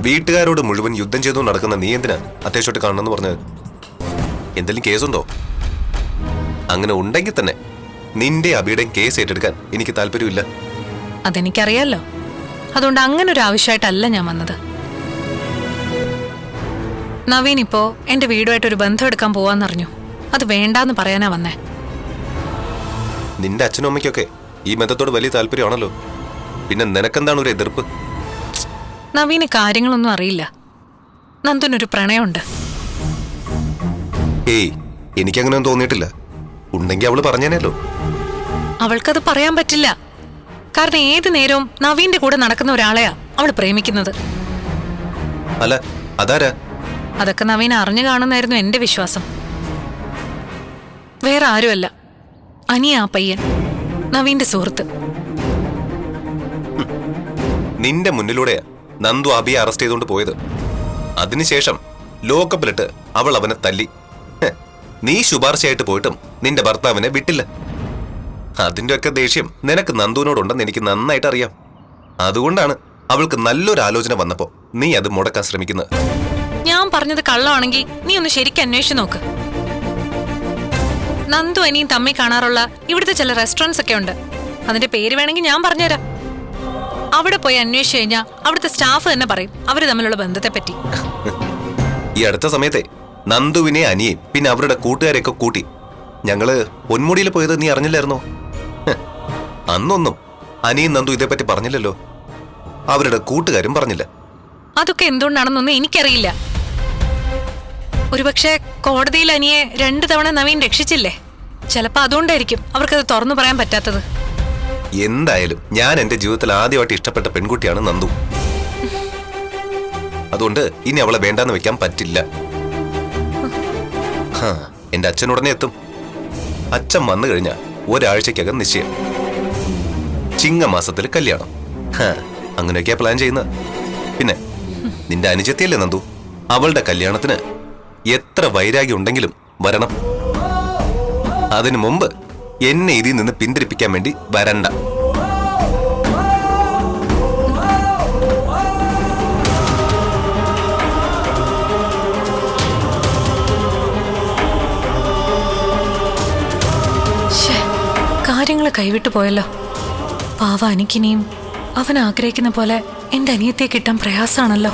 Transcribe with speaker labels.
Speaker 1: വീട്ടുകാരോട് മുഴുവൻ യുദ്ധം ചെയ്തു നടക്കുന്ന നീ എന്തിനാ അത്യാവശ്യമായിട്ട് കാണണമെന്ന് പറഞ്ഞത്? എന്തെങ്കിലും കേസുണ്ടോ? അങ്ങനെ ഉണ്ടെങ്കിൽ തന്നെ നിന്റെ അബിയുടെയും കേസ് ഏറ്റെടുക്കാൻ എനിക്ക് താല്പര്യമില്ല.
Speaker 2: അതെനിക്കറിയാലോ. അതുകൊണ്ട് അങ്ങനെ ഒരു ആവശ്യമായിട്ടല്ല ഞാൻ വന്നത്. നവീൻ ഇപ്പോ എന്റെ വീടുമായിട്ടൊരു ബന്ധം എടുക്കാൻ പോവാന്നറിഞ്ഞു. അത് വേണ്ടാന്ന് പറയാനാ വന്നേ.
Speaker 1: നിന്റെ അച്ഛനും അമ്മയ്ക്കൊക്കെ ഈ ബന്ധത്തോട് വലിയ താല്പര്യമാണല്ലോ. പിന്നെ നിനക്കെന്താണ് ഒരു എതിർപ്പ്?
Speaker 2: നവീന് കാര്യങ്ങളൊന്നും അറിയില്ല. നന്ദുനൊരു പ്രണയമുണ്ട്.
Speaker 1: ഏയ്, എനിക്കങ്ങനെയൊന്നും തോന്നിയിട്ടില്ല. ഉണ്ടെങ്കിൽ അവള് പറഞ്ഞേനല്ലോ.
Speaker 2: അവൾക്കത് പറയാൻ പറ്റില്ല. കാരണം ഏത് നേരവും നവീന്റെ കൂടെ നടക്കുന്ന ഒരാളെയാ അവള് പ്രേമിക്കുന്നത്.
Speaker 1: അല്ല, അതാരാ?
Speaker 2: അതൊക്കെ നവീൻ അറിഞ്ഞു കാണുന്നായിരുന്നു എന്റെ വിശ്വാസം. വേറെ ആരുമല്ല, അനിയ ആ പയ്യൻ, നവീന്റെ സുഹൃത്ത്.
Speaker 1: നിന്റെ മുന്നിലൂടെയാ നന്ദു അബിയെ അറസ്റ്റ് ചെയ്തുകൊണ്ട് പോയത്. അതിനുശേഷം ലോക്കപ്പിലിട്ട് അവൾ അവനെ തല്ലി. നീ ശുപാർശയായിട്ട് പോയിട്ടും നിന്റെ ഭർത്താവിനെ വിട്ടില്ല. അതിന്റെ ഒക്കെ ദേഷ്യം നിനക്ക് നന്ദുവിനോടുണ്ടെന്ന് എനിക്ക് നന്നായിട്ട് അറിയാം. അതുകൊണ്ടാണ് അവൾക്ക് നല്ലൊരു ആലോചന വന്നപ്പോ നീ അത് മുടക്കാൻ ശ്രമിക്കുന്നത്.
Speaker 2: ഞാൻ പറഞ്ഞത് കള്ളമാണെങ്കിൽ നീ ഒന്ന് ശരിക്കും അന്വേഷിച്ചു നോക്ക്. നന്ദു അനിയും തമ്മി കാണാറുള്ള ഇവിടുത്തെ ചില റെസ്റ്റോറൻറ്റ്സ് ഒക്കെ ഉണ്ട്. അതിന്റെ പേര് വേണമെങ്കിൽ ഞാൻ പറഞ്ഞുതരാം. അവിടെ പോയി അന്വേഷിച്ചു കഴിഞ്ഞാൽ അവിടുത്തെ സ്റ്റാഫ് തന്നെ പറയും അവര് തമ്മിലുള്ള ബന്ധത്തെ പറ്റി.
Speaker 1: ഈ അടുത്ത സമയത്തെ നന്ദുവിനെ അനിയെയും പിന്നെ അവരുടെ കൂട്ടുകാരെയൊക്കെ കൂട്ടി ഞങ്ങള് പൊന്മുടിയിൽ പോയത് നീ അറിഞ്ഞില്ലായിരുന്നോ? അന്നൊന്നും അനിയും നന്ദു ഇതേപ്പറ്റി പറഞ്ഞില്ലല്ലോ. അവരുടെ കൂട്ടുകാരും പറഞ്ഞില്ല.
Speaker 2: അതൊക്കെ എന്തുകൊണ്ടാണെന്നൊന്നും എനിക്കറിയില്ല. ഒരുപക്ഷെ കോടതിയിൽ അനിയെ 2 തവണ നവീൻ രക്ഷിച്ചില്ലേ? ചിലപ്പോ അതുകൊണ്ടായിരിക്കും അവർക്കത് തുറന്നു പറയാൻ പറ്റാത്തത്.
Speaker 1: എന്തായാലും ഞാൻ എന്റെ ജീവിതത്തിൽ ആദ്യമായിട്ട് ഇഷ്ടപ്പെട്ട പെൺകുട്ടിയാണ് നന്ദു. അതുകൊണ്ട് ഇനി അവളെ വേണ്ടാന്ന് വെക്കാൻ പറ്റില്ല. എന്റെ അച്ഛൻ ഉടനെ എത്തും. അച്ഛൻ വന്നു കഴിഞ്ഞാൽ ഒരാഴ്ചക്കകം നിശ്ചയം. ചിങ്ങമാസത്തിൽ കല്യാണം. അങ്ങനെയൊക്കെയാ പ്ലാൻ ചെയ്യുന്നത്. പിന്നെ നിന്റെ അനുജത്തിയല്ലേ നന്ദു? അവളുടെ കല്യാണത്തിന് എത്ര വൈരാഗ്യം ഉണ്ടെങ്കിലും വരണം. അതിനു മുമ്പ് എന്നെ ഇതിൽ നിന്ന് പിന്തിരിപ്പിക്കാൻ വേണ്ടി വരണ്ട.
Speaker 2: കാര്യങ്ങൾ കൈവിട്ടു പോയല്ലോ. പാവ എനിക്കിനിയും അവൻ ആഗ്രഹിക്കുന്ന പോലെ എന്റെ അനിയത്തെ കിട്ടാൻ പ്രയാസാണല്ലോ.